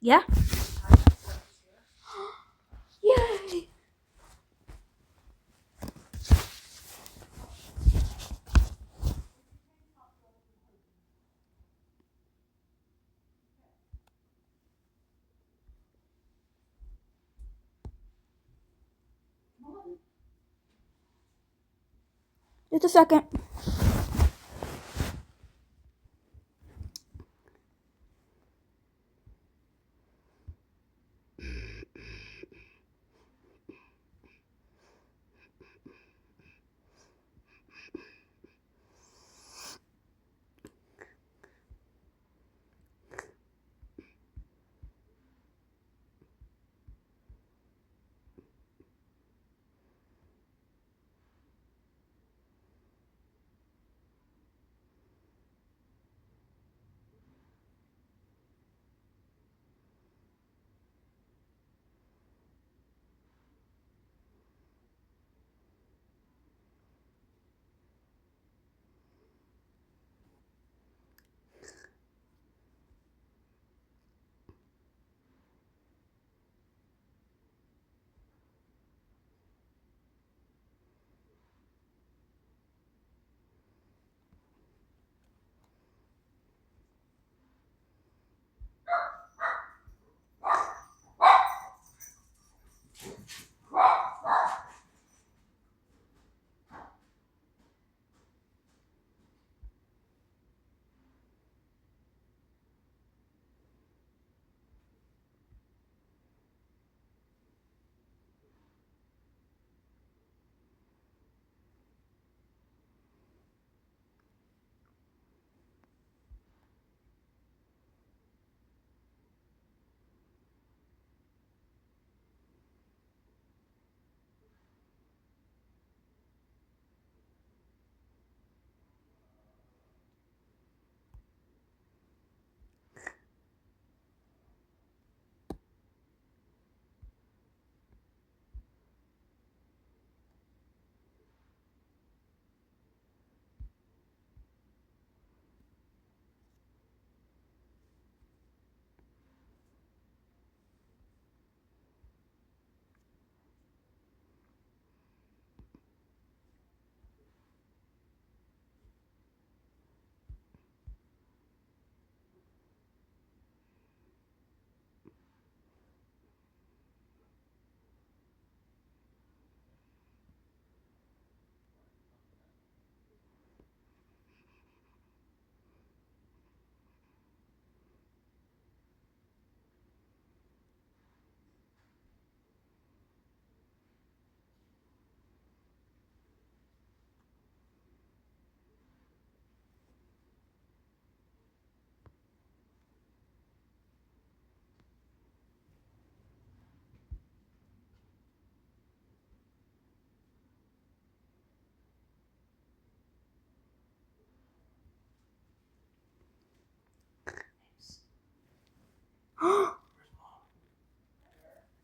Yeah? Yay! Just a second.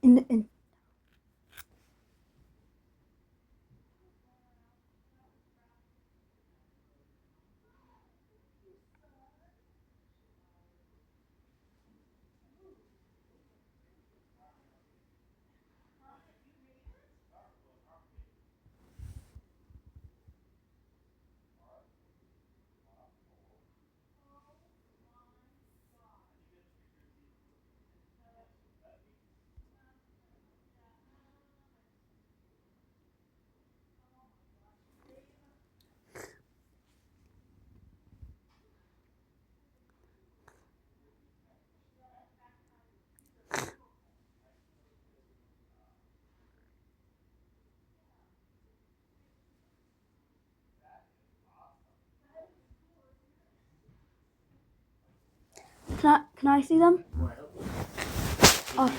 in can I see them? Oh.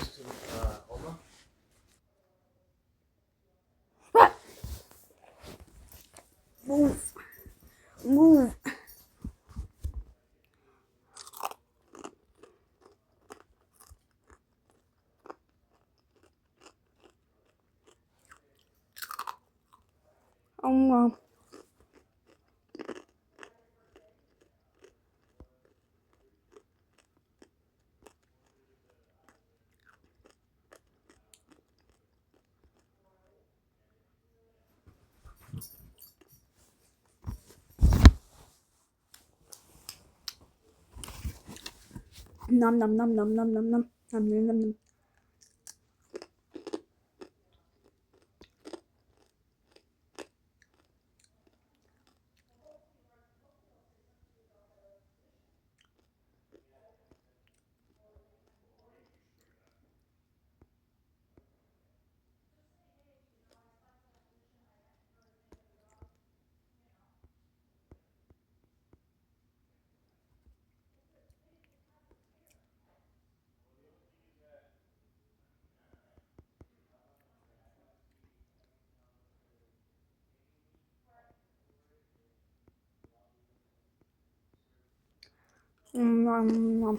Ah! Move. Move. Oh no. Nom nom nom nom nom nom nom nom nom nom nom. Nom nom.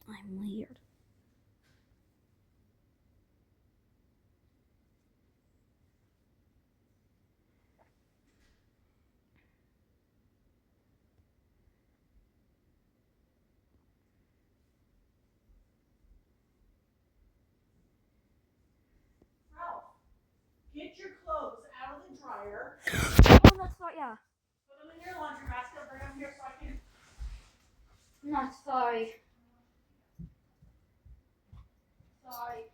I'm weird. Get your clothes out of the dryer. Oh, that's not, yeah. Put them in your laundry basket. Bring them here so I can. Not sorry. Sorry.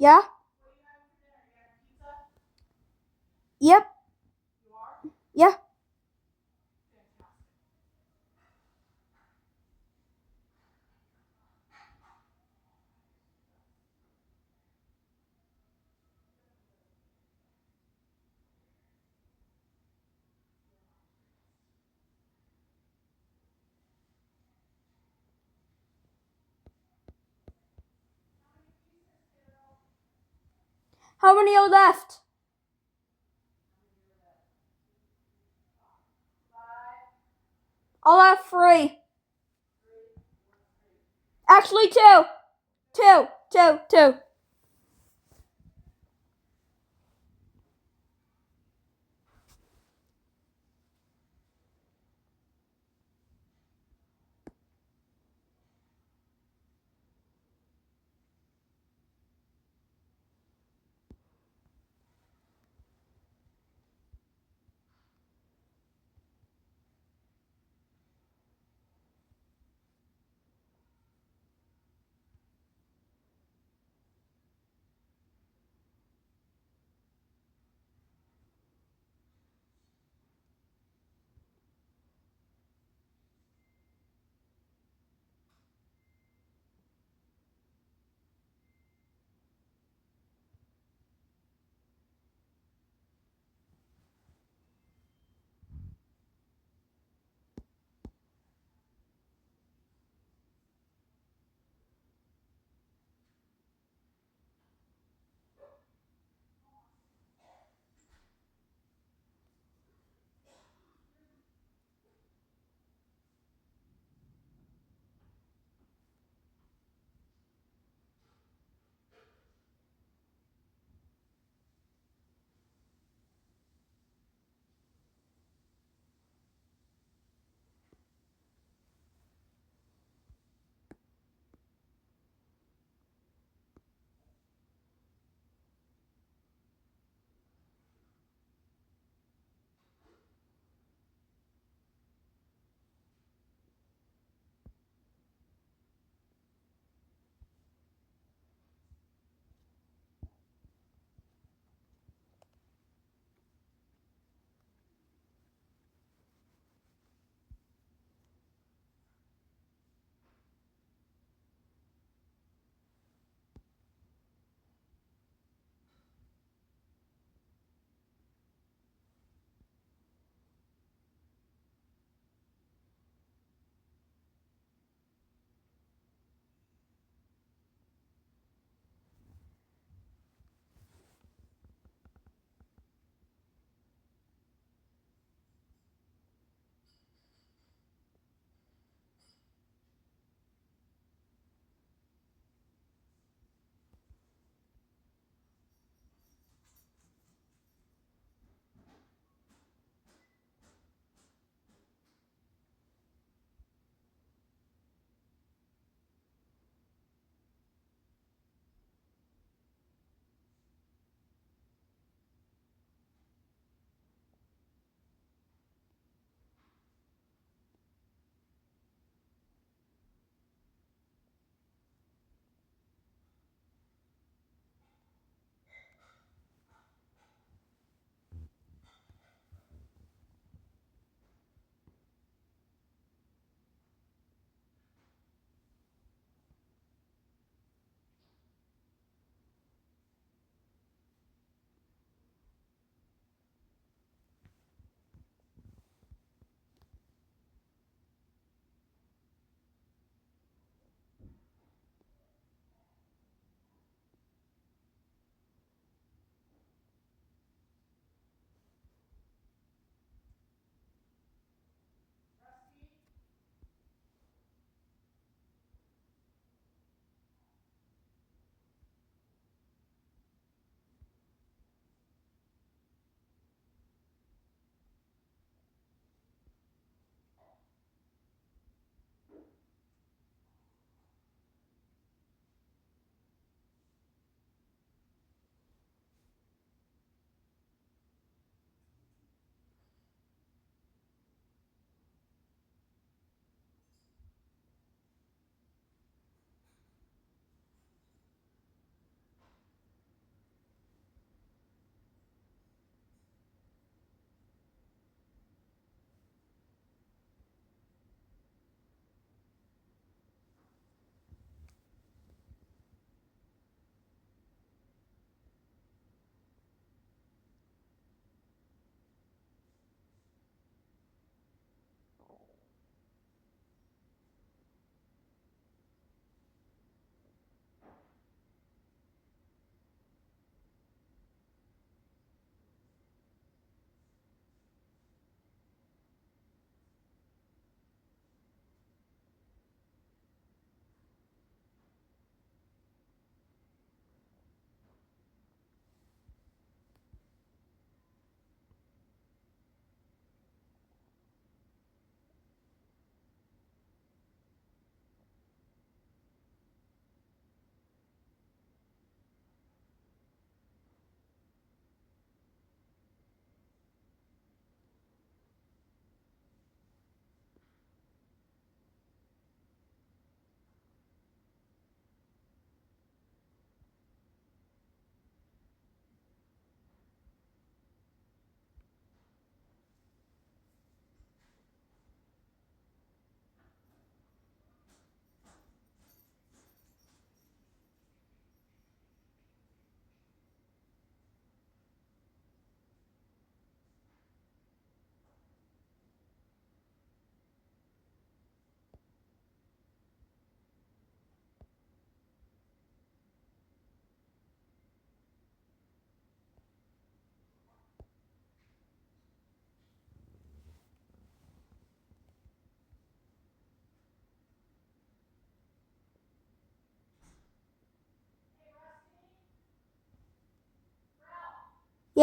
Yeah? Yep. Yeah. How many are left? I'll have 3. Actually, 2. 2. 2. 2.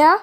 Yeah?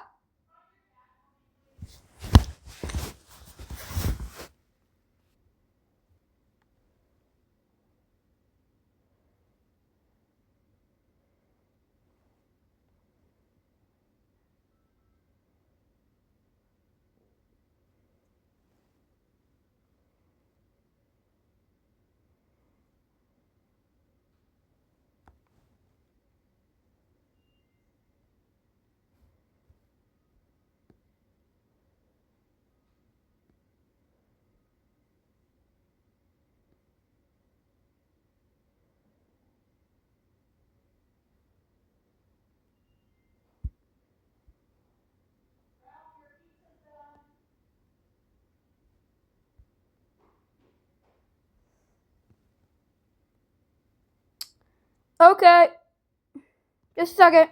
Okay. Just a second.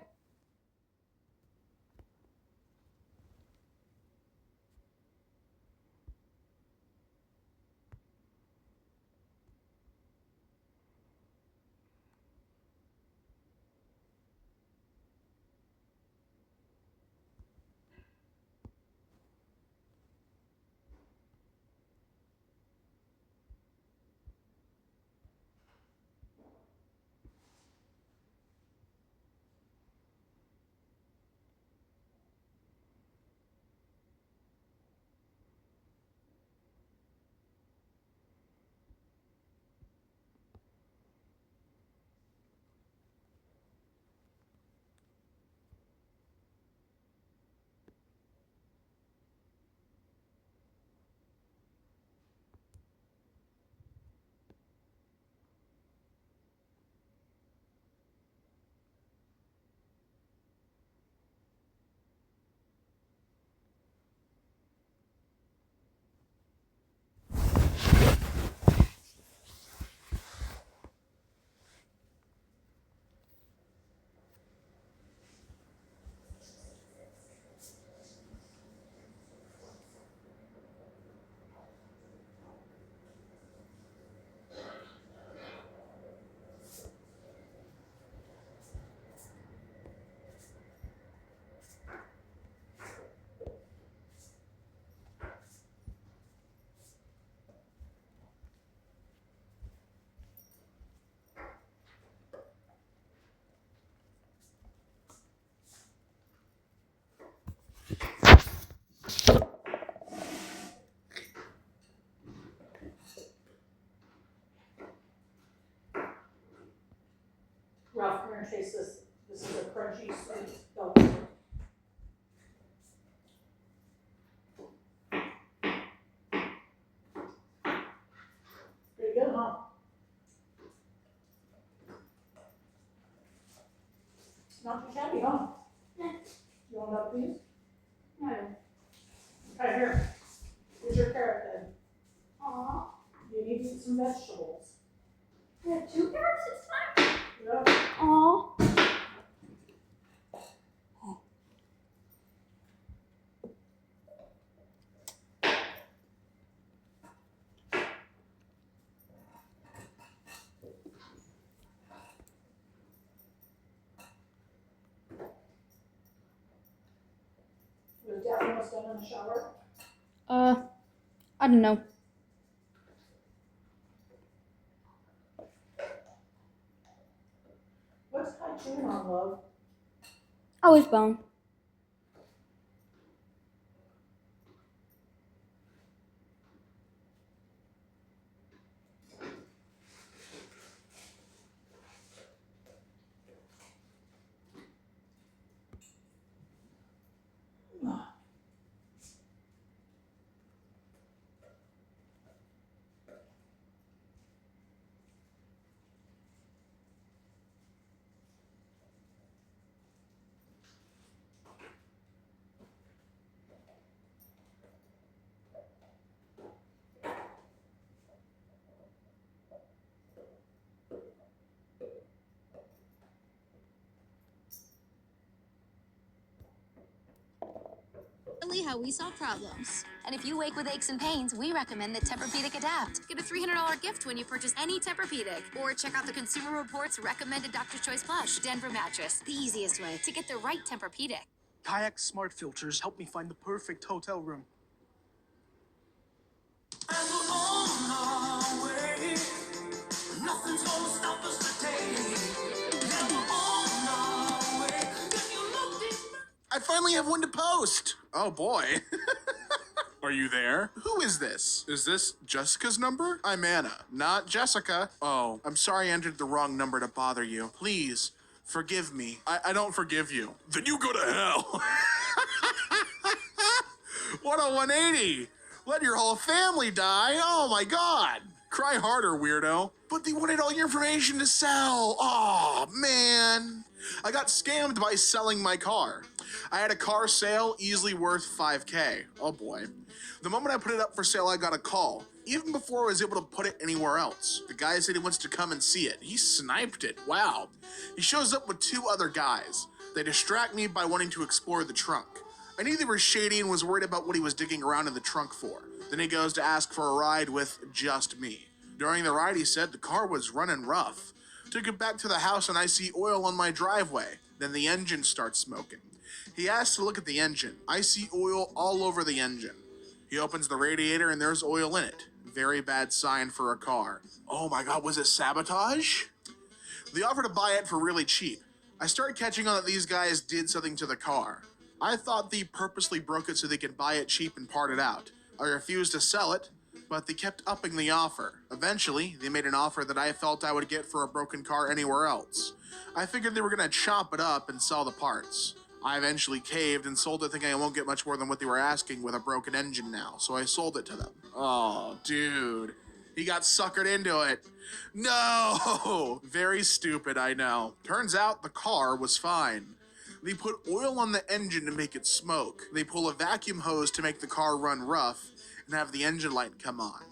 Ralph, come here and taste this. This is a crunchy sweet velvet. Pretty good, huh? Not too shabby, huh? Yeah. You want another piece? No. Okay, here. Here's your carrot then. Aw. You need to eat some vegetables. I have 2 carrots this time? Yep. Aw. Was Daddy almost done in the shower? I don't know. What's Kai chewing on, love? Oh, his bone. How we solve problems. And if you wake with aches and pains, we recommend the Tempur-Pedic Adapt. Get a $300 gift when you purchase any Tempur-Pedic. Or check out the Consumer Reports recommended Doctor's Choice Plush Denver mattress, the easiest way to get the right Tempur-Pedic. Kayak smart filters help me find the perfect hotel room. And we're on our way. Nothing's gonna stop us today. Yeah, we're on our way. Can you look deep? I finally have one to post. Oh boy. Are you there? Who is this? Is this Jessica's number? I'm Anna, not Jessica. Oh, I'm sorry I entered the wrong number to bother you. Please, forgive me. I don't forgive you. Then you go to hell. What a 180. Let your whole family die. Oh my god. Cry harder, weirdo. But they wanted all your information to sell. Oh, man. I got scammed by selling my car. I had a car sale easily worth 5K. Oh boy. The moment I put it up for sale, I got a call. Even before I was able to put it anywhere else. The guy said he wants to come and see it. He sniped it. Wow. He shows up with 2 other guys. They distract me by wanting to explore the trunk. I knew they were shady and was worried about what he was digging around in the trunk for. Then he goes to ask for a ride with just me. During the ride, he said the car was running rough. Took it back to the house and I see oil on my driveway. Then the engine starts smoking. He asked to look at the engine. I see oil all over the engine. He opens the radiator and there's oil in it. Very bad sign for a car. Oh my god, was it sabotage? They offered to buy it for really cheap. I started catching on that these guys did something to the car. I thought they purposely broke it so they could buy it cheap and part it out. I refused to sell it, but they kept upping the offer. Eventually, they made an offer that I felt I would get for a broken car anywhere else. I figured they were gonna chop it up and sell the parts. I eventually caved and sold it thinking I won't get much more than what they were asking with a broken engine now, so I sold it to them. Oh, dude. He got suckered into it. No! Very stupid, I know. Turns out the car was fine. They put oil on the engine to make it smoke. They pull a vacuum hose to make the car run rough and have the engine light come on.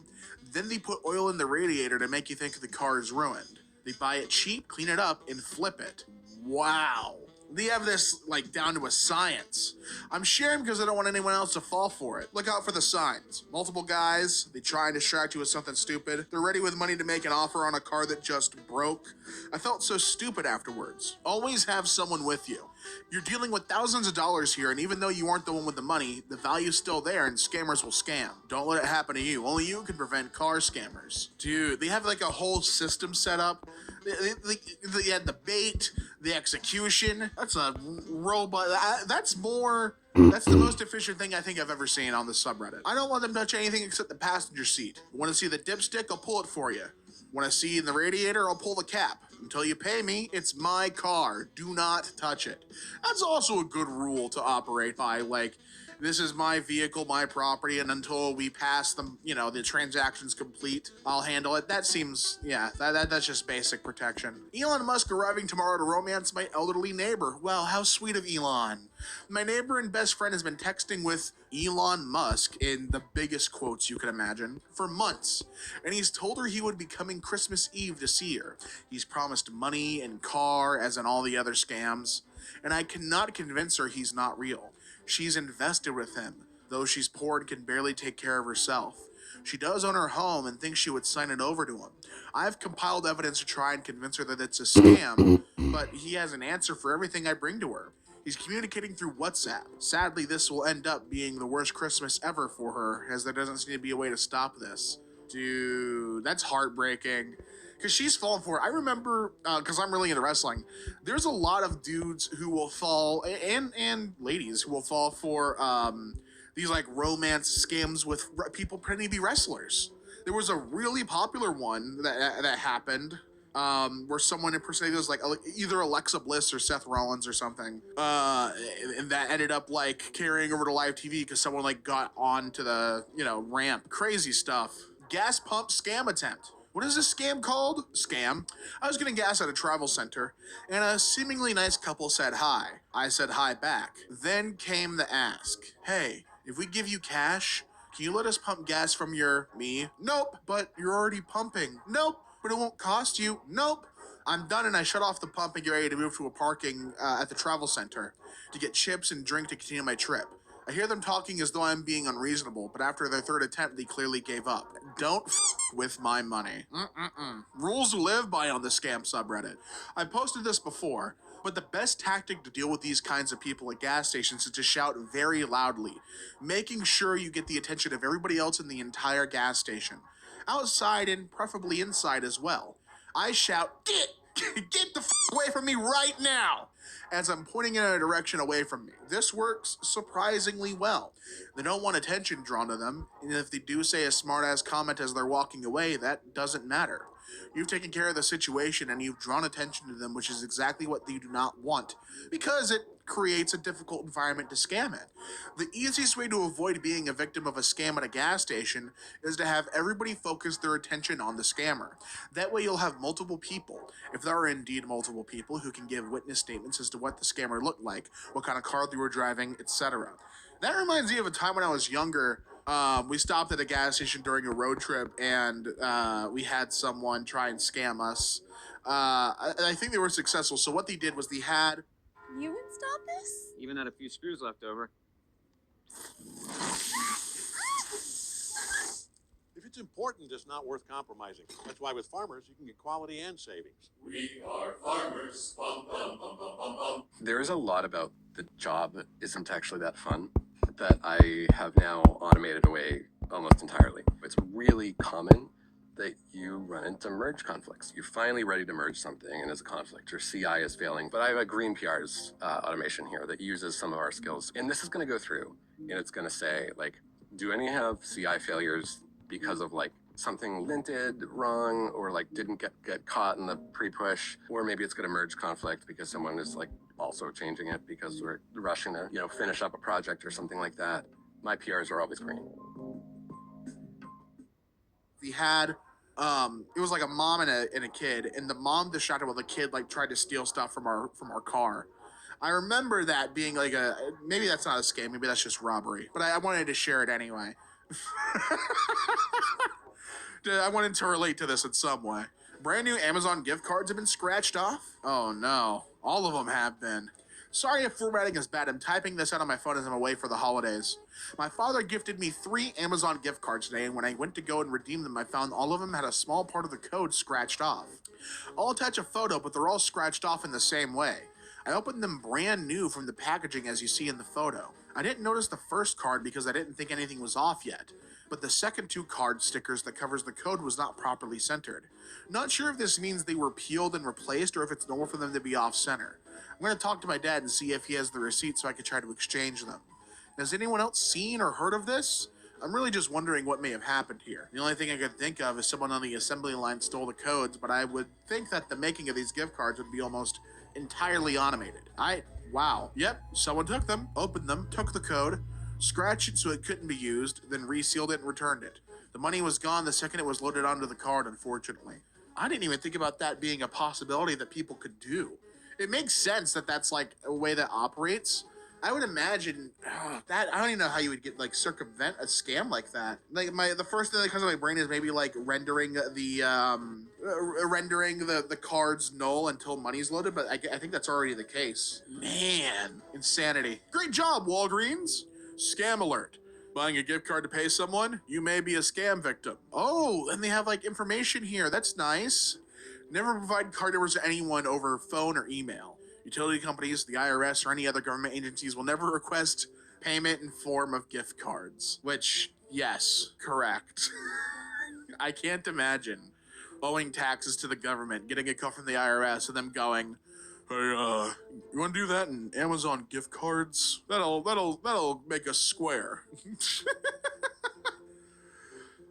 Then they put oil in the radiator to make you think the car is ruined. They buy it cheap, clean it up, and flip it. Wow. They have this, like, down to a science. I'm sharing because I don't want anyone else to fall for it. Look out for the signs. Multiple guys, they try and distract you with something stupid. They're ready with money to make an offer on a car that just broke. I felt so stupid afterwards. Always have someone with you. You're dealing with thousands of dollars here, and even though you aren't the one with the money, the value's still there and scammers will scam. Don't let it happen to you. Only you can prevent car scammers. Dude, they have like a whole system set up. They had the bait, the execution. That's a robot. That's the most efficient thing I think I've ever seen on the subreddit. I don't want them to touch anything except the passenger seat. Want to see the dipstick? I'll pull it for you. Want to see in the radiator? I'll pull the cap. Until you pay me, it's my car. Do not touch it. That's also a good rule to operate by. Like, this is my vehicle, my property, and until we pass them, you know, the transaction's complete, I'll handle it. That seems, yeah, that's just basic protection. Elon Musk arriving tomorrow to romance my elderly neighbor. Well, how sweet of Elon. My neighbor and best friend has been texting with Elon Musk in the biggest quotes you can imagine for months, and he's told her he would be coming Christmas Eve to see her. He's promised money and car, as in all the other scams, and I cannot convince her he's not real. She's invested with him, though she's poor and can barely take care of herself. She does own her home and thinks she would sign it over to him. I've compiled evidence to try and convince her that it's a scam, but he has an answer for everything I bring to her. He's communicating through WhatsApp. Sadly, this will end up being the worst Christmas ever for her, as there doesn't seem to be a way to stop this. Dude, that's heartbreaking. Because she's fallen for it. I remember, because I'm really into wrestling, there's a lot of dudes who will fall, and ladies who will fall for these like romance scams with people pretending to be wrestlers. There was a really popular one that happened where someone impersonated was like either Alexa Bliss or Seth Rollins or something, and that ended up like carrying over to live TV because someone like got onto the ramp. Crazy stuff. Gas pump scam attempt. What is this scam called? Scam. I was getting gas at a travel center, and a seemingly nice couple said hi. I said hi back. Then came the ask. Hey, if we give you cash, can you let us pump gas from me? Nope, but you're already pumping. Nope, but it won't cost you. Nope. I'm done, and I shut off the pump and get ready to move to a parking at the travel center to get chips and drink to continue my trip. I hear them talking as though I'm being unreasonable, but after their third attempt, they clearly gave up. Don't with my money. Rules to live by on the scam subreddit. I posted this before, But the best tactic to deal with these kinds of people at gas stations is to shout very loudly, making sure you get the attention of everybody else in the entire gas station, outside and preferably inside as well. I shout, get the away from me right now, as I'm pointing in a direction away from me. This works surprisingly well. They don't want attention drawn to them, and if they do say a smart-ass comment as they're walking away, that doesn't matter. You've taken care of the situation and you've drawn attention to them, which is exactly what you do not want, because it creates a difficult environment to scam in. The easiest way to avoid being a victim of a scam at a gas station is to have everybody focus their attention on the scammer. That way you'll have multiple people, if there are indeed multiple people, who can give witness statements as to what the scammer looked like, what kind of car they were driving, etc. That reminds me of a time when I was younger. We stopped at a gas station during a road trip, and we had someone try and scam us. I think they were successful. So what they did was they had... You installed this? Even had a few screws left over. If it's important, it's not worth compromising. That's why with Farmers, you can get quality and savings. We are farmers. Bum, bum, bum, bum, bum, bum. There is a lot about the job that isn't actually that fun that I have now automated away almost entirely. It's really common that you run into merge conflicts. You're finally ready to merge something and there's a conflict. Your CI is failing. But I have a Green PR's automation here that uses some of our skills. And this is going to go through and it's going to say, like, do any have CI failures because of like something linted wrong or like didn't get caught in the pre-push, or maybe it's going to merge conflict because someone is like also changing it because we're rushing to, finish up a project or something like that. My PRs are always green. We had it was like a mom and a kid, and the mom distracted while the kid like tried to steal stuff from our car. I remember that being like maybe that's not a scam, maybe that's just robbery, but I wanted to share it anyway. I wanted to relate to this in some way. Brand new Amazon gift cards have been scratched off. Oh no, all of them have been. Sorry if formatting is bad. I'm typing this out on my phone as I'm away for the holidays. My father gifted me 3 Amazon gift cards today, and when I went to go and redeem them, I found all of them had a small part of the code scratched off. I'll attach a photo, but they're all scratched off in the same way. I opened them brand new from the packaging as you see in the photo. I didn't notice the first card because I didn't think anything was off yet, but the second 2 card stickers that covers the code was not properly centered. Not sure if this means they were peeled and replaced or if it's normal for them to be off center. I'm going to talk to my dad and see if he has the receipt so I can try to exchange them. Has anyone else seen or heard of this? I'm really just wondering what may have happened here. The only thing I could think of is someone on the assembly line stole the codes, but I would think that the making of these gift cards would be almost entirely automated. Wow. Yep, someone took them, opened them, took the code, scratched it so it couldn't be used, then resealed it and returned it. The money was gone the second it was loaded onto the card, unfortunately. I didn't even think about that being a possibility that people could do. It makes sense that that's like a way that operates. I would imagine that I don't even know how you would get like circumvent a scam like that. Like the first thing that comes to my brain is maybe like rendering the cards null until money's loaded, but I think that's already the case. Man, insanity. Great job, Walgreens. Scam alert. Buying a gift card to pay someone? You may be a scam victim. Oh, and they have like information here. That's nice. Never provide card numbers to anyone over phone or email. Utility companies, the IRS, or any other government agencies will never request payment in form of gift cards. Which, yes, correct. I can't imagine owing taxes to the government, getting a call from the IRS, and them going, "Hey, you want to do that in Amazon gift cards? That'll make us square."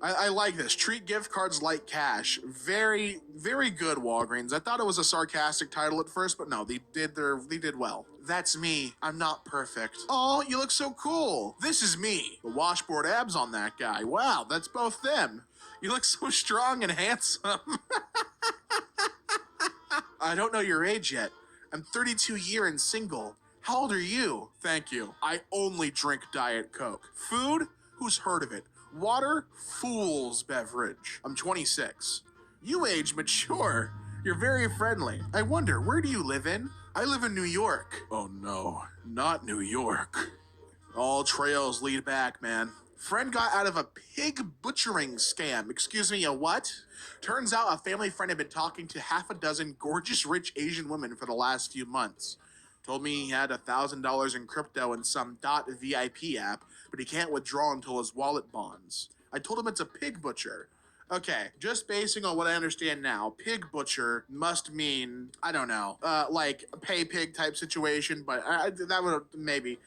I like this. Treat gift cards like cash. Very, very good, Walgreens. I thought it was a sarcastic title at first, but no, they did well. That's me. I'm not perfect. Oh, you look so cool. This is me. The washboard abs on that guy. Wow, that's both them. You look so strong and handsome. I don't know your age yet. I'm 32 and single. How old are you? Thank you. I only drink Diet Coke. Food? Who's heard of it? Water? Fool's beverage. I'm 26. You age mature. You're very friendly. I wonder, where do you live in? I live in New York. Oh no, not New York. All trails lead back, man. Friend got out of a pig butchering scam. Excuse me, a what? Turns out a family friend had been talking to half a dozen gorgeous rich Asian women for the last few months. Told me he had $1,000 in crypto in some .vip app, but he can't withdraw until his wallet bonds. I told him it's a pig butcher. Okay, just basing on what I understand now, pig butcher must mean, I don't know, like a pay pig type situation, but that would maybe.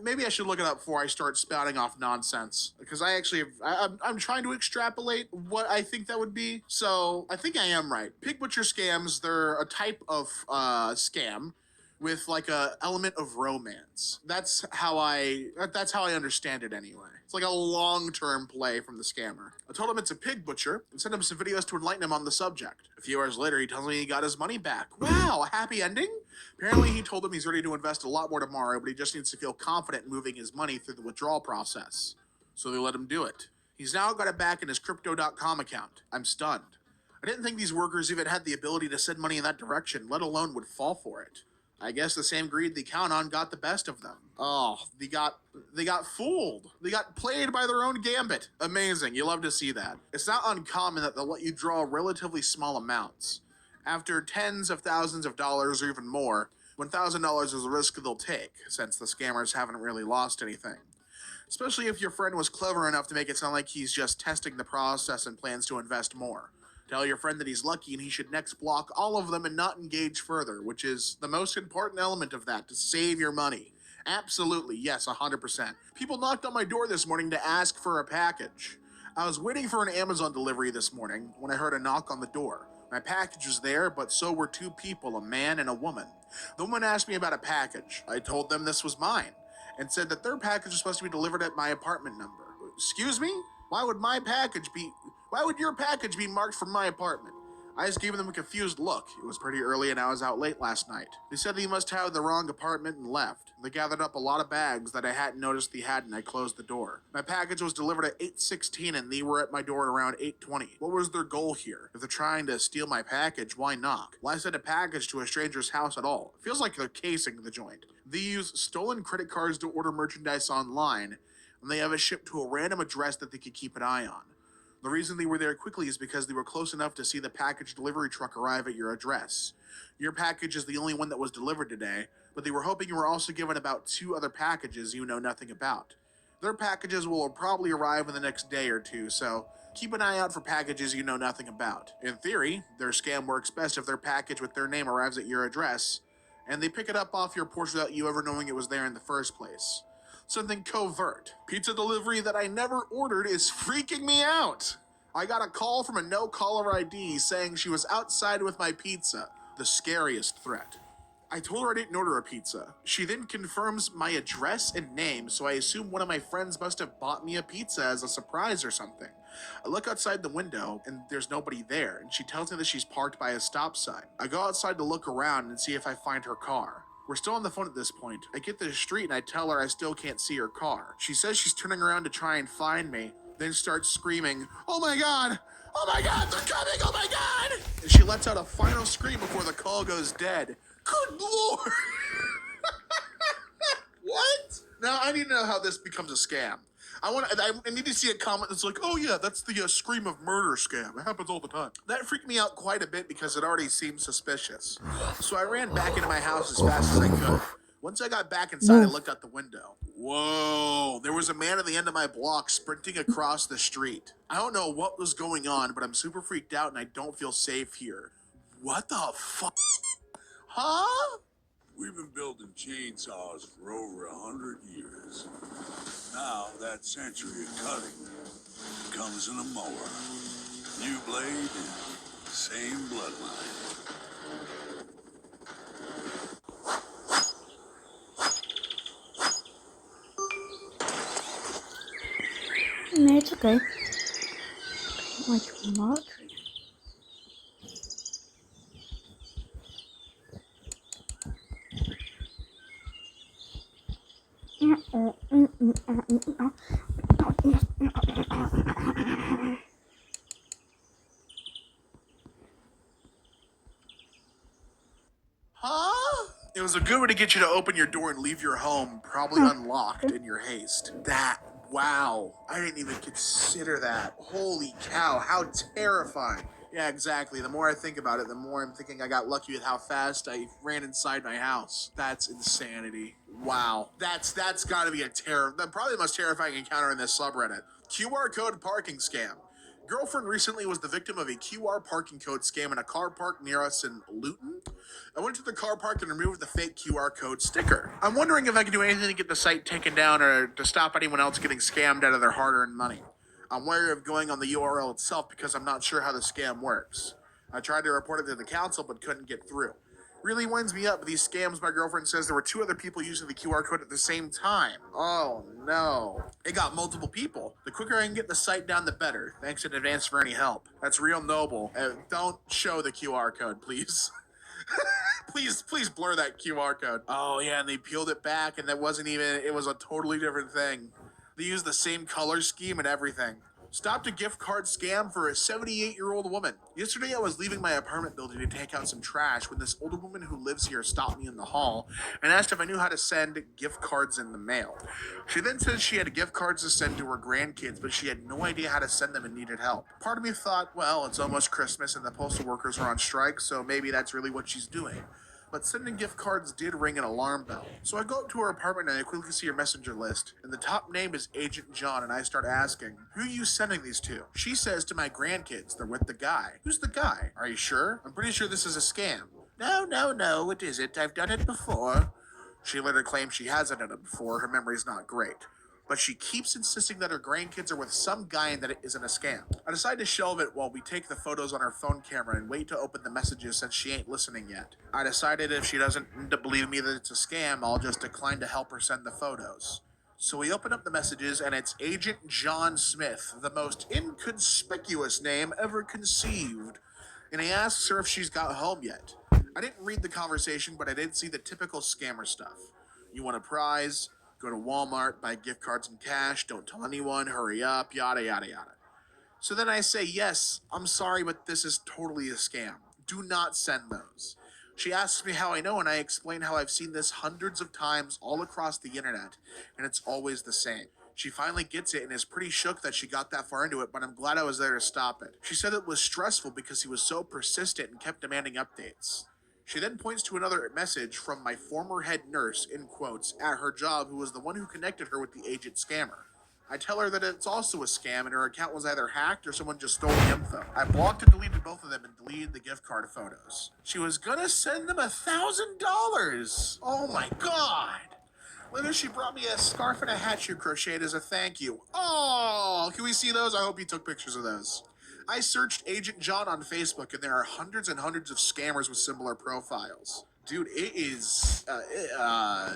Maybe I should look it up before I start spouting off nonsense, because I'm trying to extrapolate what I think that would be. So I think I am right. Pig butcher scams, they're a type of scam with like a element of romance. That's how I understand it anyway. It's like a long-term play from the scammer. I told him it's a pig butcher and sent him some videos to enlighten him on the subject. A few hours later, he tells me he got his money back. Wow, a happy ending? Apparently, he told him he's ready to invest a lot more tomorrow, but he just needs to feel confident in moving his money through the withdrawal process. So they let him do it. He's now got it back in his Crypto.com account. I'm stunned. I didn't think these workers even had the ability to send money in that direction, let alone would fall for it. I guess the same greed they count on got the best of them. Oh, they got fooled. They got played by their own gambit. Amazing. You love to see that. It's not uncommon that they'll let you draw relatively small amounts. After tens of thousands of dollars or even more, $1,000 is the risk they'll take, since the scammers haven't really lost anything. Especially if your friend was clever enough to make it sound like he's just testing the process and plans to invest more. Tell your friend that he's lucky and he should next block all of them and not engage further, which is the most important element of that, to save your money. Absolutely, yes, 100%. People knocked on my door this morning to ask for a package. I was waiting for an Amazon delivery this morning when I heard a knock on the door. My package was there, but so were two people, a man and a woman. The woman asked me about a package. I told them this was mine, and said that their package was supposed to be delivered at my apartment number. Excuse me? Why would your package be marked from my apartment? I just gave them a confused look. It was pretty early and I was out late last night. They said he must have the wrong apartment and left. They gathered up a lot of bags that I hadn't noticed they had, and I closed the door. My package was delivered at 8:16 and they were at my door at around 8:20. What was their goal here? If they're trying to steal my package, why knock? Why send a package to a stranger's house at all? It feels like they're casing the joint. They use stolen credit cards to order merchandise online, and they have it shipped to a random address that they could keep an eye on. The reason they were there quickly is because they were close enough to see the package delivery truck arrive at your address. Your package is the only one that was delivered today, but they were hoping you were also given about 2 other packages you know nothing about. Their packages will probably arrive in the next day or 2, so keep an eye out for packages you know nothing about. In theory, their scam works best if their package with their name arrives at your address, and they pick it up off your porch without you ever knowing it was there in the first place. Something covert. Pizza delivery that I never ordered is freaking me out. I got a call from a no-caller ID saying she was outside with my pizza. The scariest threat. I told her I didn't order a pizza. She then confirms my address and name, so I assume one of my friends must have bought me a pizza as a surprise or something. I look outside the window, and there's nobody there, and she tells me that she's parked by a stop sign. I go outside to look around and see if I find her car. We're still on the phone at this point. I get to the street and I tell her I still can't see her car. She says she's turning around to try and find me, then starts screaming, "Oh my god! Oh my god, they're coming! Oh my god!" And she lets out a final scream before the call goes dead. Good lord! What? Now I need to know how this becomes a scam. I need to see a comment that's like, "Oh yeah, that's the scream of murder scam. It happens all the time." That freaked me out quite a bit because it already seemed suspicious. So I ran back into my house as fast as I could. Once I got back inside, I looked out the window. Whoa, there was a man at the end of my block sprinting across the street. I don't know what was going on, but I'm super freaked out and I don't feel safe here. What the fuck? Huh? We've been building chainsaws for over 100 years. Now that century of cutting comes in a mower. New blade, same bloodline. No, it's okay. Like what? Huh? It was a good way to get you to open your door and leave your home, probably unlocked in your haste. That Wow, I didn't even consider that. Holy cow, how terrifying. Yeah, exactly. The more I think about it, the more I'm thinking I got lucky with how fast I ran inside my house. That's insanity. Wow. That's gotta be probably the most terrifying encounter in this subreddit. QR code parking scam. Girlfriend recently was the victim of a QR parking code scam in a car park near us in Luton. I went to the car park and removed the fake QR code sticker. I'm wondering if I can do anything to get the site taken down or to stop anyone else getting scammed out of their hard-earned money. I'm wary of going on the URL itself because I'm not sure how the scam works. I tried to report it to the council but couldn't get through. Really winds me up with these scams. My girlfriend says there were 2 other people using the QR code at the same time. Oh no. It got multiple people. The quicker I can get the site down, the better. Thanks in advance for any help. That's real noble. Don't show the QR code, please. please blur that QR code. Oh yeah, and they peeled it back and it was a totally different thing. They used the same color scheme and everything. Stopped a gift card scam for a 78-year-old woman. Yesterday I was leaving my apartment building to take out some trash when this older woman who lives here stopped me in the hall and asked if I knew how to send gift cards in the mail. She then said she had gift cards to send to her grandkids, but she had no idea how to send them and needed help. Part of me thought, well, it's almost Christmas and the postal workers are on strike, so maybe that's really what she's doing. But sending gift cards did ring an alarm bell. So I go up to her apartment and I quickly see her messenger list. And the top name is Agent John, and I start asking, who are you sending these to? She says to my grandkids, they're with the guy. Who's the guy? Are you sure? I'm pretty sure this is a scam. No, it isn't. I've done it before. She later claims she hasn't done it before. Her memory's not great. But she keeps insisting that her grandkids are with some guy and that it isn't a scam. I decide to shelve it while we take the photos on her phone camera and wait to open the messages since she ain't listening yet. I decided if she doesn't believe me that it's a scam, I'll just decline to help her send the photos. So we open up the messages and it's Agent John Smith, the most inconspicuous name ever conceived. And he asks her if she's got home yet. I didn't read the conversation, but I did see the typical scammer stuff. You want a prize? Go to Walmart, buy gift cards and cash, don't tell anyone, hurry up, yada, yada, yada. So then I say, yes, I'm sorry, but this is totally a scam. Do not send those. She asks me how I know, and I explain how I've seen this hundreds of times all across the internet, and it's always the same. She finally gets it and is pretty shook that she got that far into it, but I'm glad I was there to stop it. She said it was stressful because he was so persistent and kept demanding updates. She then points to another message from my former head nurse, in quotes, at her job, who was the one who connected her with the agent scammer. I tell her that it's also a scam and her account was either hacked or someone just stole the info. I blocked and deleted both of them and deleted the gift card photos. She was gonna send them $1,000! Oh my god! Later, she brought me a scarf and a hat she crocheted as a thank you. Oh, can we see those? I hope you took pictures of those. I searched Agent John on Facebook, and there are hundreds and hundreds of scammers with similar profiles. Dude, it is a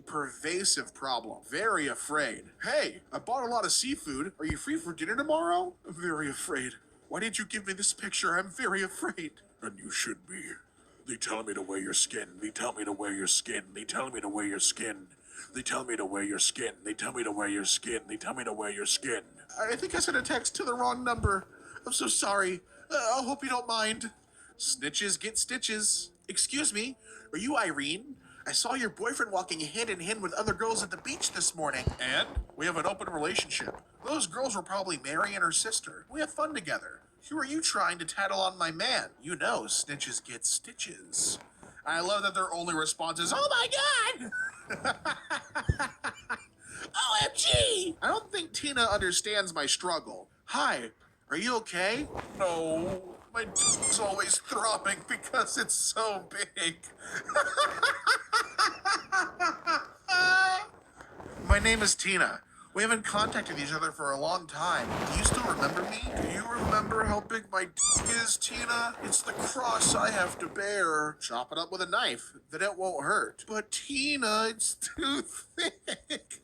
pervasive problem. Very afraid. Hey, I bought a lot of seafood. Are you free for dinner tomorrow? I'm very afraid. Why didn't you give me this picture? I'm very afraid. And you should be. They tell me to wear your skin. They tell me to wear your skin. They tell me to wear your skin. They tell me to wear your skin. They tell me to wear your skin. They tell me to wear your skin. I think I sent a text to the wrong number. I'm so sorry. I hope you don't mind. Snitches get stitches. Excuse me, are you Irene? I saw your boyfriend walking hand in hand with other girls at the beach this morning. And? We have an open relationship. Those girls were probably Mary and her sister. We have fun together. Who are you trying to tattle on my man? You know, snitches get stitches. I love that their only response is, oh my god! OMG! I don't think Tina understands my struggle. Hi, are you okay? No, my d***'s always throbbing because it's so big. My name is Tina. We haven't contacted each other for a long time. Do you still remember me? Do you remember how big my d*** is, Tina? It's the cross I have to bear. Chop it up with a knife, then it won't hurt. But Tina, it's too thick.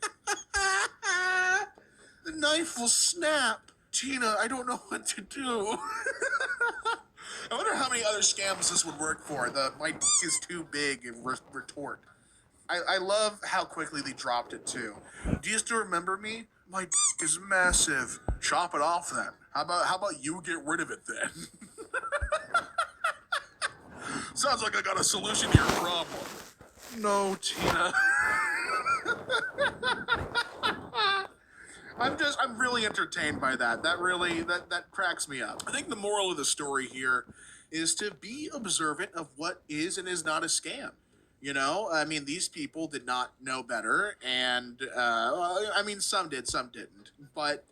The knife will snap. Tina, I don't know what to do. I wonder how many other scams this would work for. The my d*** is too big and retort. I love how quickly they dropped it too. Do you still remember me? My d*** is massive. Chop it off then. How about you get rid of it then? Sounds like I got a solution to your problem. No, Tina. I'm really entertained by that. That cracks me up. I think the moral of the story here is to be observant of what is and is not a scam. You know, I mean, these people did not know better, and I mean, some did, some didn't. But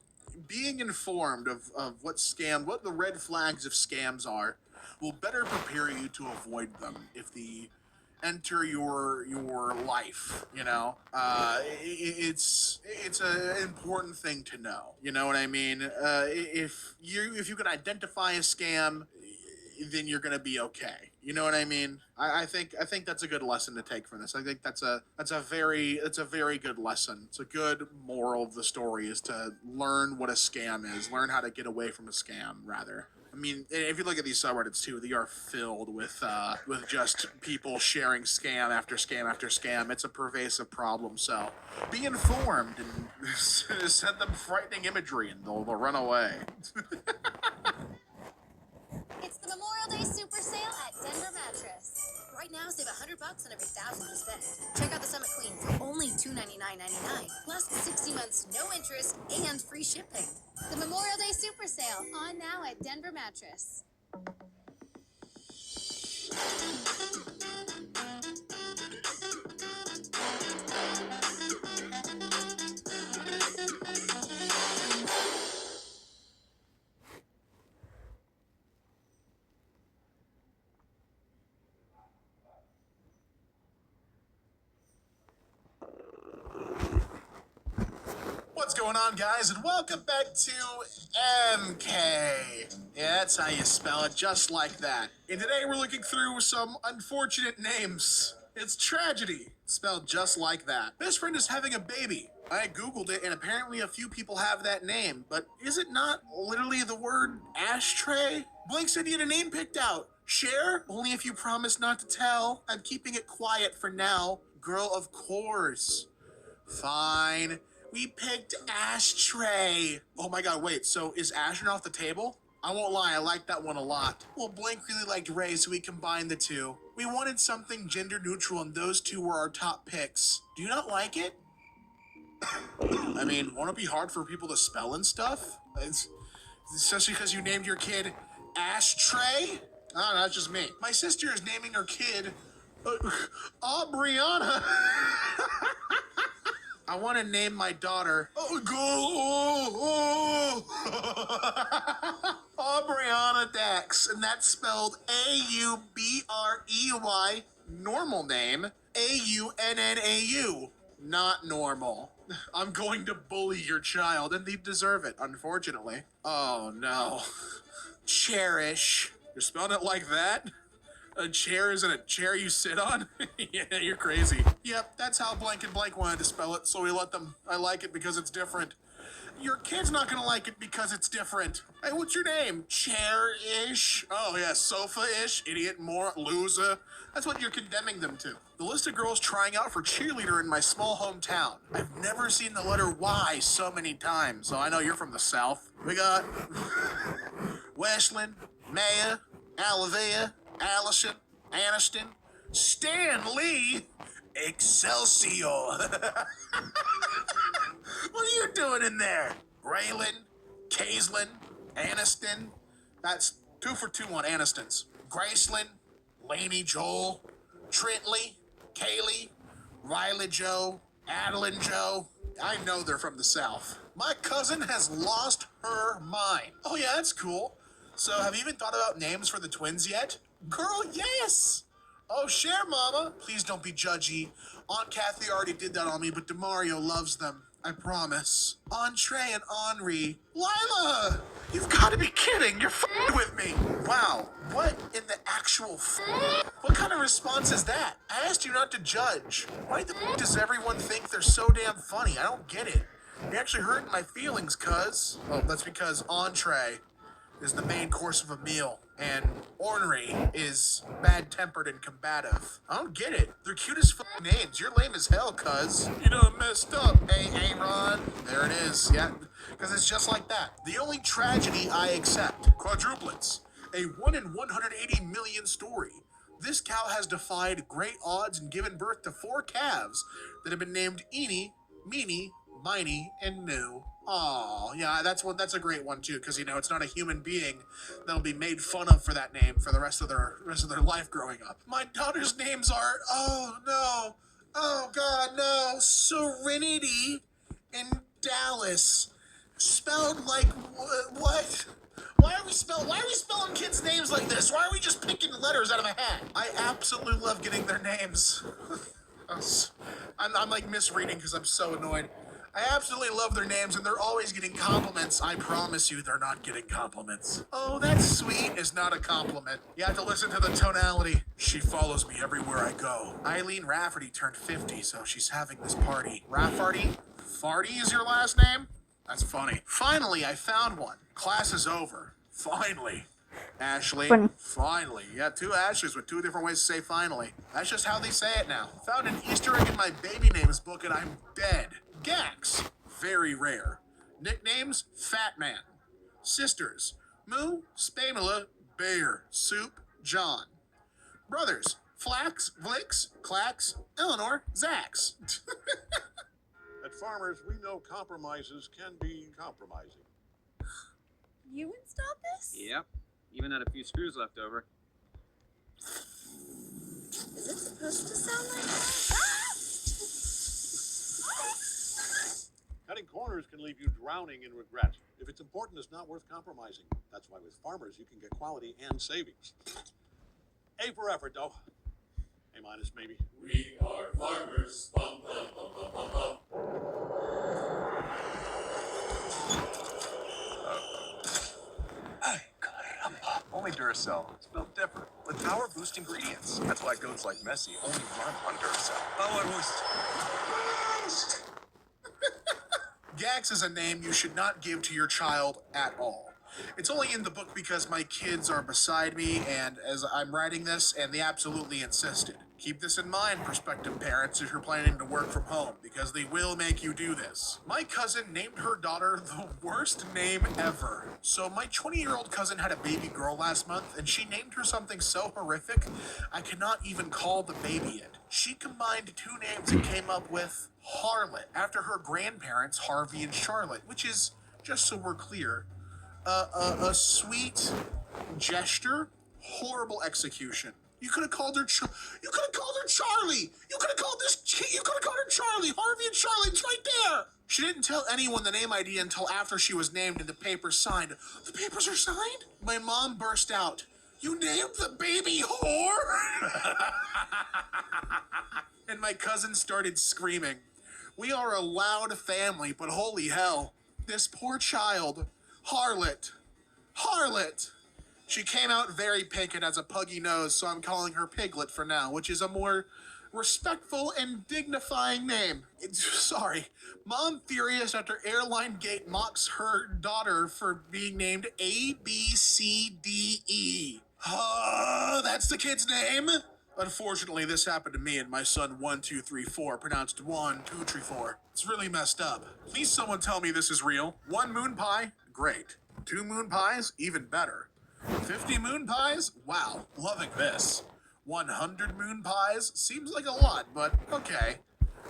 being informed of what the red flags of scams are, will better prepare you to avoid them if the enter your life. You know, it's an important thing to know. You know what I mean? If you can identify a scam, then you're gonna be okay. You know what I mean? I think that's a good lesson to take from this. I think that's a very good lesson. It's a good moral of the story is to learn what a scam is, learn how to get away from a scam rather. I mean, if you look at these subreddits too, they are filled with just people sharing scam after scam after scam. It's a pervasive problem. So be informed and send them frightening imagery, and they'll run away. It's the Memorial Day Super Sale at Denver Mattress. Right now, save $100 on every $1,000 you spend. Check out the Summit Queen for only $299.99, plus 60 months no interest and free shipping. The Memorial Day Super Sale on now at Denver Mattress. What's going on, guys, and welcome back to MK. Yeah, that's how you spell it, just like that. And today we're looking through some unfortunate names. It's tragedy, spelled just like that. Best friend is having a baby. I googled it, and apparently a few people have that name, but is it not literally the word ashtray? Blake said he had a name picked out. Share? Only if you promise not to tell. I'm keeping it quiet for now. Girl, of course. Fine. We picked ashtray. Oh my god, wait, so is Ashton off the table? I won't lie, I like that one a lot. Well, Blank really liked Ray, so we combined the two. We wanted something gender neutral, and those two were our top picks. Do you not like it? I mean, won't it be hard for people to spell and stuff? Especially because you named your kid Ashtray? I don't know, that's just me. My sister is naming her kid Aubriana. I want to name my daughter Aubriana Dax, and that's spelled A-U-B-R-E-Y, normal name, A-U-N-N-A-U, not normal. I'm going to bully your child, and they deserve it, unfortunately. Oh, no. Cherish. You're spelling it like that? A chair isn't a chair you sit on? Yeah, you're crazy. Yep, that's how Blank and Blank wanted to spell it, so we let them. I like it because it's different. Your kid's not gonna like it because it's different. Hey, what's your name? Chair-ish? Oh yeah, sofa-ish? Idiot, loser. That's what you're condemning them to. The list of girls trying out for cheerleader in my small hometown. I've never seen the letter Y so many times, so I know you're from the South. We got Westland, Maya, Alavea, Allison, Aniston, Stan Lee, Excelsior. What are you doing in there? Raylan, Kaislyn, Aniston. That's 2 for 2 on Anistons. Graceland, Laney Joel, Trentley, Kaylee, Riley Joe, Adeline Joe. I know they're from the South. My cousin has lost her mind. Oh yeah, that's cool. So have you even thought about names for the twins yet? Girl, yes! Oh, share, mama. Please don't be judgy. Aunt Kathy already did that on me, but DeMario loves them. I promise. Entree and Henri. Lila! You've got to be kidding. You're f***ing with me. Wow. What in the actual What kind of response is that? I asked you not to judge. Why the does everyone think they're so damn funny? I don't get it. You're actually hurting my feelings, cuz. Well, that's because entree is the main course of a meal, and ornery is bad-tempered and combative. I don't get it. They're cute as f***ing names. You're lame as hell, cuz. You done messed up. Hey, Aaron. There it is. Yeah, because it's just like that. The only tragedy I accept. Quadruplets. A 1 in 180 million story. This cow has defied great odds and given birth to 4 calves that have been named Eenie, Meenie, Miney, and Moo. Aw, yeah, that's a great one too, because it's not a human being that'll be made fun of for that name for the rest of their life growing up. My daughter's names are oh God, no, Serenity and Dallas, spelled like what? Why are we spelling kids' names like this? Why are we just picking letters out of a hat? I absolutely love getting their names. I'm like misreading because I'm so annoyed. I absolutely love their names, and they're always getting compliments. I promise you they're not getting compliments. Oh, that's sweet is not a compliment. You have to listen to the tonality. She follows me everywhere I go. Eileen Rafferty turned 50, so she's having this party. Rafferty? Farty is your last name? That's funny. Finally, I found one. Class is over. Finally. Ashley. Funny. Finally. Yeah, two Ashleys with two different ways to say finally. That's just how they say it now. Found an Easter egg in my baby names book and I'm dead. Gax. Very rare. Nicknames, Fat Man. Sisters, Moo, Spamula, Bear, Soup, John. Brothers, Flax, Vlix, Clax, Eleanor, Zax. At Farmers, we know compromises can be compromising. You installed this? Yep. Even had a few screws left over. Is it supposed to sound like that? Cutting corners can leave you drowning in regret. If it's important, it's not worth compromising. That's why with Farmers, you can get quality and savings. A for effort, though. A minus, maybe. We are farmers. Bum, bum, bum, bum, bum, bum. Ay, caramba. Only Duracell. It's built different. With power boost ingredients. That's why goats like Messi only run on Duracell. Power boost. Gax is a name you should not give to your child at all. It's only in the book because my kids are beside me and as I'm writing this, and they absolutely insisted. Keep this in mind, prospective parents, if you're planning to work from home, because they will make you do this. My cousin named her daughter the worst name ever. So my 20-year-old cousin had a baby girl last month, and she named her something so horrific, I cannot even call the baby it. She combined two names and came up with Harlot, after her grandparents, Harvey and Charlotte, which is, just so we're clear, a sweet gesture, horrible execution. You could have called her Charlie. You could have called her Charlie. You could have called her Charlie. Harvey and Charlie. It's right there. She didn't tell anyone the name idea until after she was named and the papers signed. The papers are signed? My mom burst out. You named the baby whore? And my cousin started screaming. We are a loud family, but holy hell, this poor child, Harlot. She came out very pink and has a puggy nose, so I'm calling her Piglet for now, which is a more respectful and dignifying name. Sorry. Mom furious after Airline Gate mocks her daughter for being named A, B, C, D, E. That's the kid's name? Unfortunately, this happened to me and my son 1234, pronounced 1, 2, 3, 4. It's really messed up. Please someone tell me this is real. 1 moon pie? Great. 2 moon pies? Even better. 50 moon pies? Wow, loving this. 100 moon pies? Seems like a lot, but okay.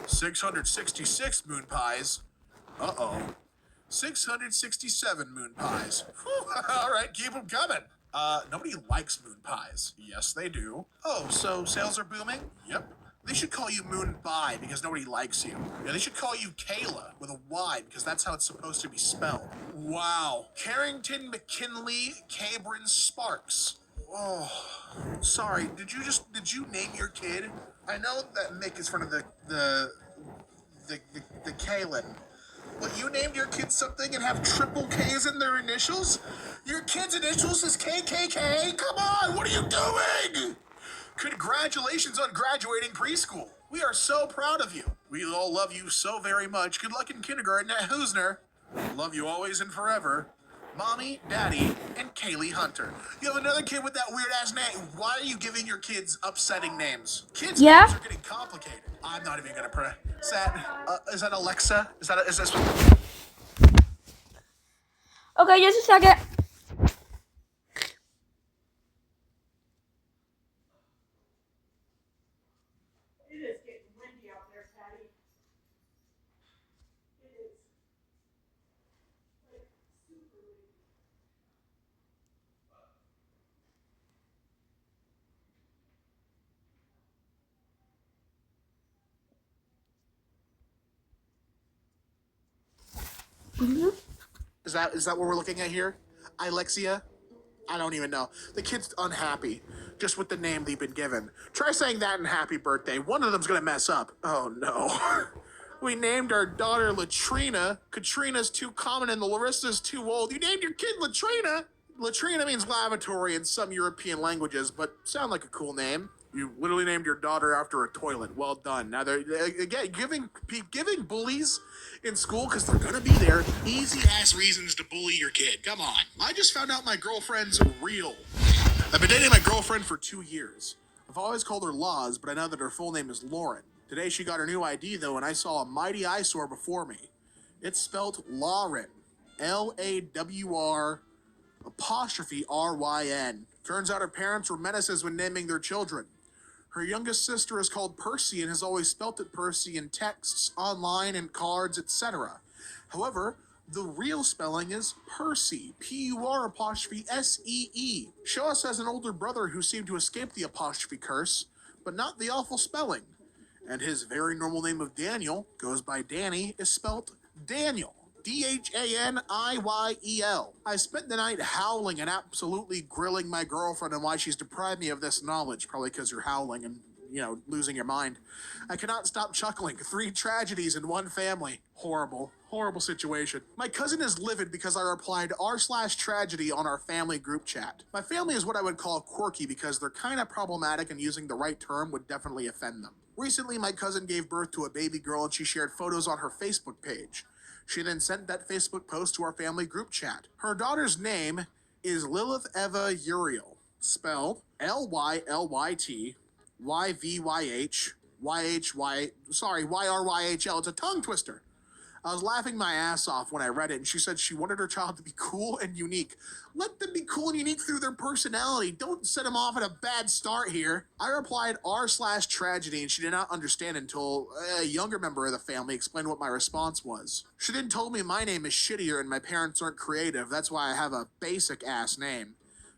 666 moon pies? Uh-oh. 667 moon pies. Whew, all right, keep them coming. Nobody likes moon pies. Yes, they do. Oh, so sales are booming? Yep. They should call you Moon Pie because nobody likes you. Yeah, they should call you Kayla with a Y because that's how it's supposed to be spelled. Wow. Carrington McKinley Cabrin Sparks. Oh, sorry. Did you name your kid? I know that Mick is front of the Kaylin. But you named your kid something and have triple K's in their initials? Your kid's initials is KKK? Come on, what are you doing? Congratulations on graduating preschool. We are so proud of you. We all love you so very much. Good luck in kindergarten at Hoosner. Love you always and forever. Mommy, Daddy, and Kaylee Hunter. You have another kid with that weird-ass name. Why are you giving your kids upsetting names? Kids' names are getting complicated. I'm not even gonna pray. Is that Alexa? Is this? Okay, just a second. It is getting windy out there, Patty. It is Is that what we're looking at here? Alexia? I don't even know. The kid's unhappy just with the name they've been given. Try saying that in happy birthday. One of them's gonna mess up. Oh no. We named our daughter Latrina. Katrina's too common and Larissa's too old. You named your kid Latrina? Latrina means lavatory in some European languages, but sound like a cool name. You literally named your daughter after a toilet. Well done. Now, they're again giving bullies in school, because they're gonna be there, easy ass reasons to bully your kid. Come on. I just found out my girlfriend's real. I've been dating my girlfriend for 2 years. I've always called her Laws, but I know that her full name is Lauren. Today she got her new ID though, and I saw a mighty eyesore before me. It's spelled Lauren. Lawr apostrophe RYN. Turns out her parents were menaces when naming their children. Her youngest sister is called Percy and has always spelt it Percy in texts, online, and cards, etc. However, the real spelling is Percy, P-U-R apostrophe S-E-E. Shoas has an older brother who seemed to escape the apostrophe curse, but not the awful spelling. And his very normal name of Daniel, goes by Danny, is spelt Daniel. D-H-A-N-I-Y-E-L. I spent the night howling and absolutely grilling my girlfriend on why she's deprived me of this knowledge. Probably because you're howling and, losing your mind. I cannot stop chuckling. 3 tragedies in one family. Horrible. Horrible situation. My cousin is livid because I replied r/tragedy on our family group chat. My family is what I would call quirky because they're kind of problematic and using the right term would definitely offend them. Recently, my cousin gave birth to a baby girl and she shared photos on her Facebook page. She then sent that Facebook post to our family group chat. Her daughter's name is Lilith Eva Uriel, spelled Lyvyhyhl. It's a tongue twister. I was laughing my ass off when I read it, and she said she wanted her child to be cool and unique. Let them be cool and unique through their personality. Don't set them off at a bad start here. I replied r/tragedy, and she did not understand until a younger member of the family explained what my response was. She then told me my name is shittier and my parents aren't creative. That's why I have a basic-ass name.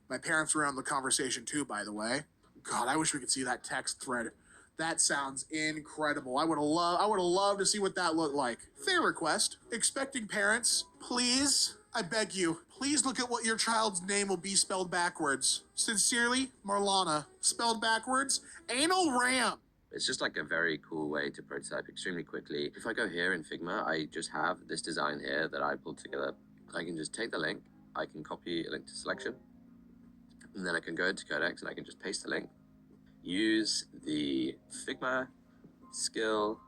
My parents were on the conversation too, by the way. God, I wish we could see that text thread. That sounds incredible. I would have loved to see what that looked like. Fair request. Expecting parents, please, I beg you, please look at what your child's name will be spelled backwards. Sincerely, Marlana. Spelled backwards, anal ram. It's just like a very cool way to prototype extremely quickly. If I go here in Figma, I just have this design here that I pulled together. I can just take the link, I can copy a link to selection, and then I can go into Codex and I can just paste the link. Use the Figma skill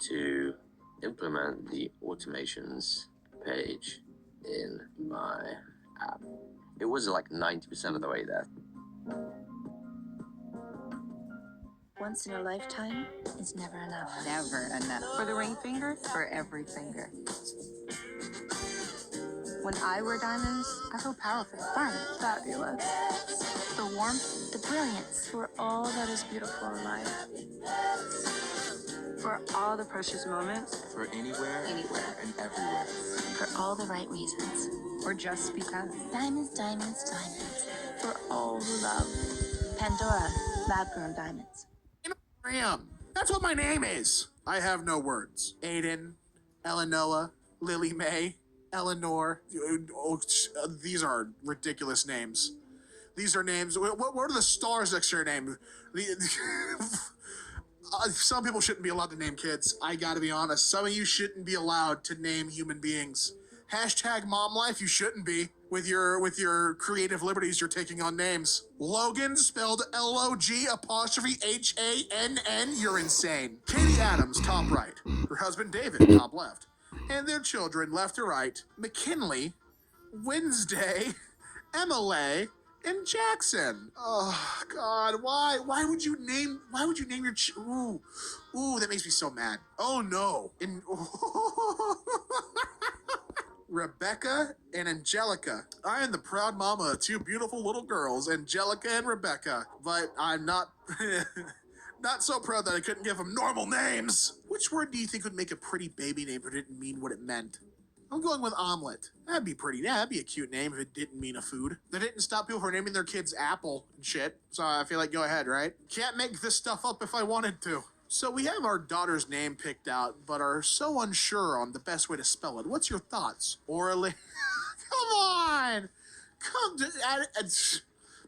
to implement the automations page in my app. It was like 90% of the way there. Once in a lifetime is never enough. Never enough. For the ring finger, for every finger. When I wear diamonds, I feel powerful, fun, fabulous. The warmth, the brilliance, for all that is beautiful in life. For all the precious moments. For anywhere, and everywhere. For all the right reasons. Or just because. Diamonds, diamonds, diamonds. For all who love. Pandora, lab-grown diamonds. Ram. That's what my name is. I have no words. Aiden, Eleanor, Lily Mae, Eleanor. Oh, these are ridiculous names. These are names. What are the stars next to your name? Some people shouldn't be allowed to name kids. I gotta be honest. Some of you shouldn't be allowed to name human beings. Hashtag mom life, you shouldn't be. With your creative liberties you're taking on names. Logan, spelled L-O-G'-H-A-N-N, you're insane. Katie Adams, top right. Her husband David, top left. And their children, left to right. McKinley, Wednesday, Emily, and Jackson. Oh God, why would you name your ooh, that makes me so mad. Oh no. Rebecca and Angelica. I am the proud mama of 2 beautiful little girls, Angelica and Rebecca, but I'm not not so proud that I couldn't give them normal names. Which word do you think would make a pretty baby name if it didn't mean what it meant? I'm going with omelet. That'd be pretty. Yeah, that'd be a cute name if it didn't mean a food. That didn't stop people from naming their kids Apple and shit. So I feel like go ahead, right? Can't make this stuff up if I wanted to. So we have our daughter's name picked out, but are so unsure on the best way to spell it. What's your thoughts? Orally? Come on! Come to...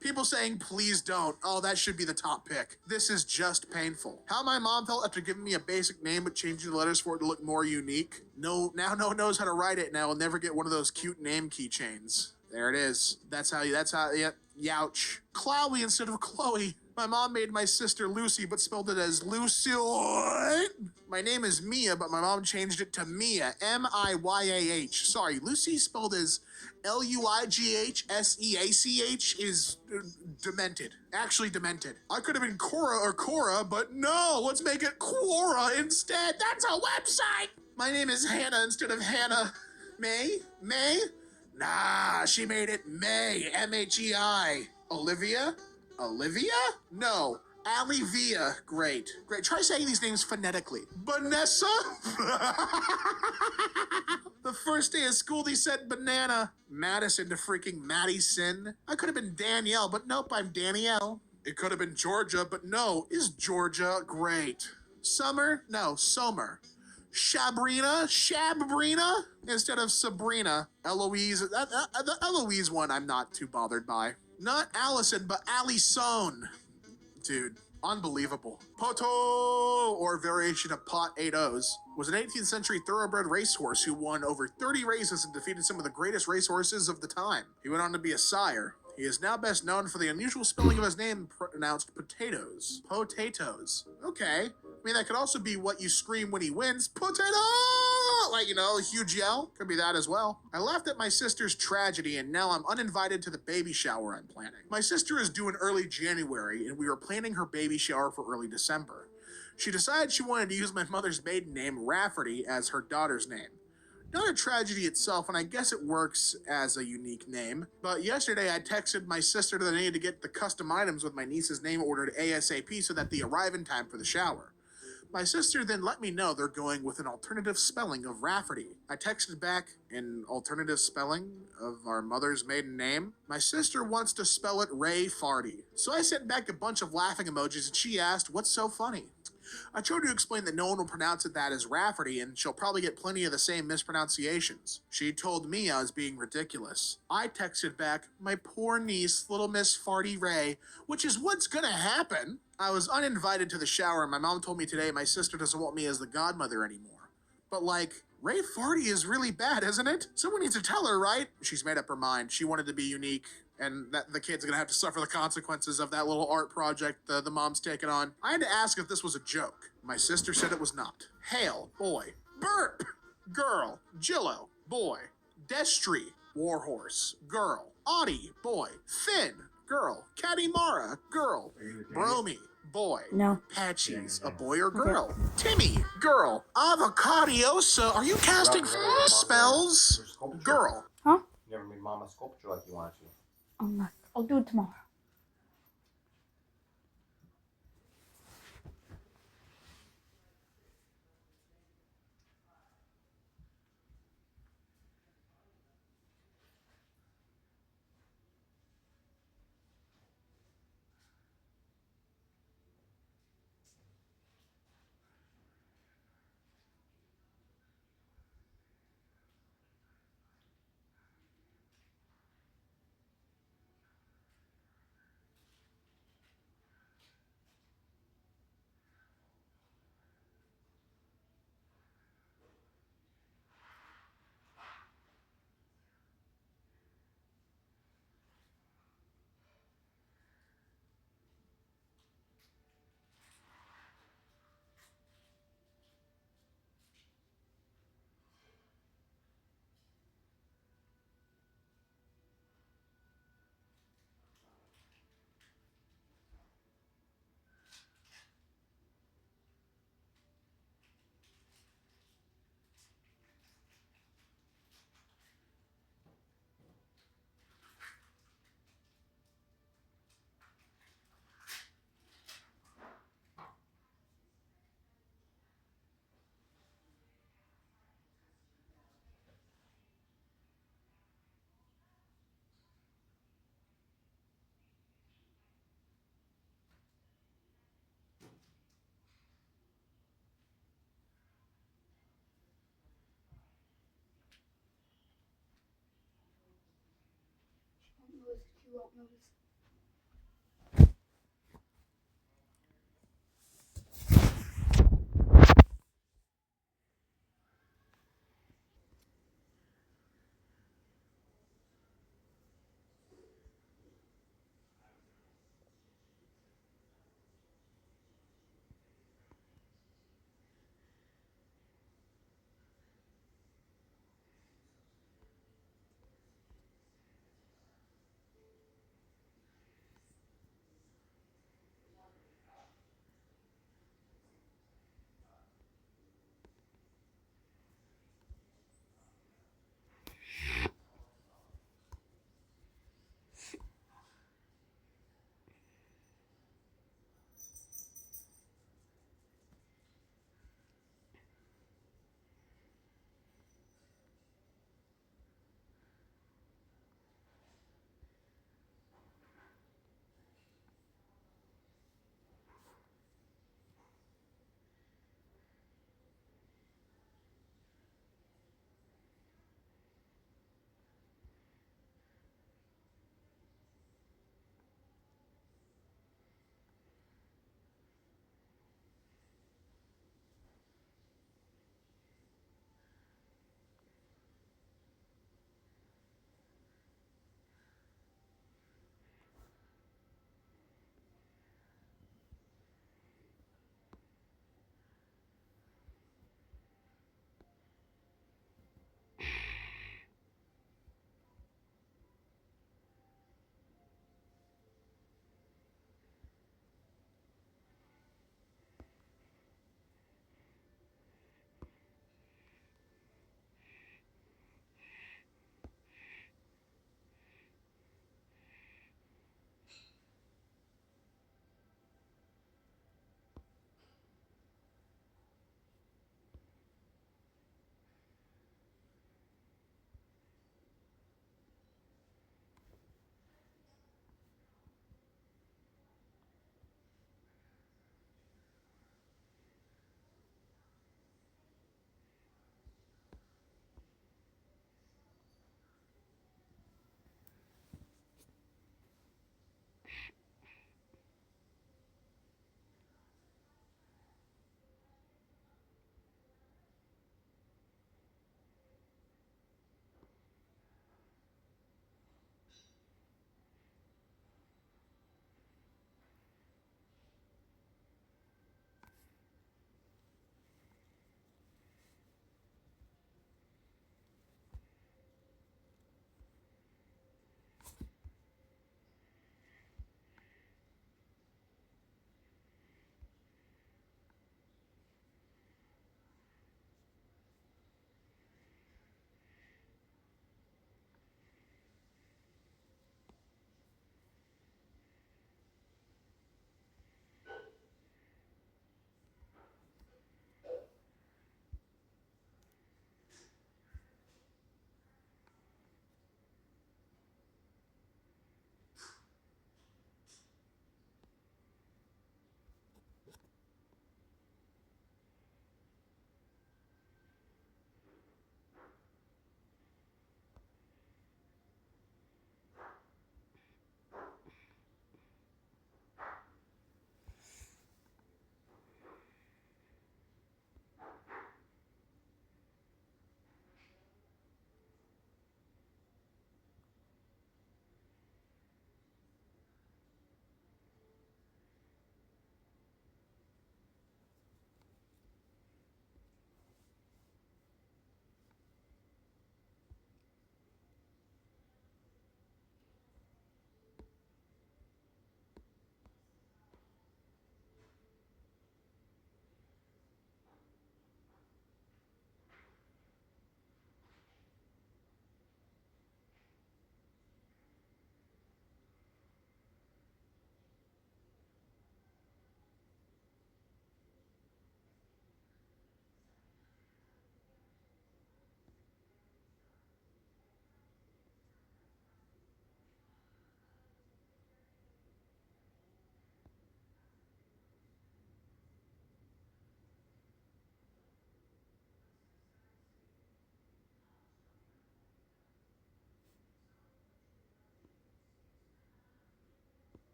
people saying, please don't. Oh, that should be the top pick. This is just painful. How my mom felt after giving me a basic name but changing the letters for it to look more unique. No, now no one knows how to write it, and I will never get one of those cute name keychains. There it is. That's how, yeah, youch. Chloe instead of Chloe. My mom made my sister Lucy, but spelled it as Lucille. My name is Mia, but my mom changed it to Mia, M-I-Y-A-H. Sorry, Lucy spelled as Luighseach is demented. Actually demented. I could have been Cora or Cora, but no, let's make it Quora instead. That's a website. My name is Hannah instead of Hannah. May? Nah, she made it May, M-H-E-I. Olivia? No. Alivia. Great. Try saying these names phonetically. Vanessa? The first day of school, they said banana. Madison to freaking Madison. I could have been Danielle, but nope, I'm Danielle. It could have been Georgia, but no. Is Georgia great? Summer? No, Somer. Shabrina instead of Sabrina. Eloise, the Eloise one I'm not too bothered by. Not Allison, but Allison. Dude, unbelievable. Poto, or variation of Pot-8-O's, was an 18th century thoroughbred racehorse who won over 30 races and defeated some of the greatest racehorses of the time. He went on to be a sire. He is now best known for the unusual spelling of his name, pronounced potatoes. Potatoes. Okay. I mean, that could also be what you scream when he wins. Potato! Like, you know, a huge yell. Could be that as well. I laughed at my sister's tragedy, and now I'm uninvited to the baby shower I'm planning. My sister is due in early January, and we were planning her baby shower for early December. She decided she wanted to use my mother's maiden name, Rafferty, as her daughter's name. Not a tragedy itself, and I guess it works as a unique name, but yesterday I texted my sister that I needed to get the custom items with my niece's name ordered ASAP so that they arrive in time for the shower. My sister then let me know they're going with an alternative spelling of Rafferty. I texted back an alternative spelling of our mother's maiden name. My sister wants to spell it Ray Farty. So I sent back a bunch of laughing emojis and she asked, what's so funny? I tried to explain that no one will pronounce it that as Rafferty and she'll probably get plenty of the same mispronunciations. She told me I was being ridiculous. I texted back, my poor niece, little Miss Farty Ray, which is what's gonna happen. I was uninvited to the shower and my mom told me today my sister doesn't want me as the godmother anymore. But like, Ray Farty is really bad, isn't it? Someone needs to tell her, right? She's made up her mind. She wanted to be unique, and that the kid's gonna have to suffer the consequences of that little art project the mom's taken on. I had to ask if this was a joke. My sister said it was not. Hail, boy. Burp, girl. Jillo, boy. Destry, warhorse, girl. Audie, boy. Finn, girl. Catty-Mara, girl. Bromy, boy. No. Patches, a boy or girl. Timmy, girl. Avocadiosa, are you casting spells? Girl. Huh? You never made Mama a sculpture like you wanted to. Oh my, I'll do it tomorrow. won't notice.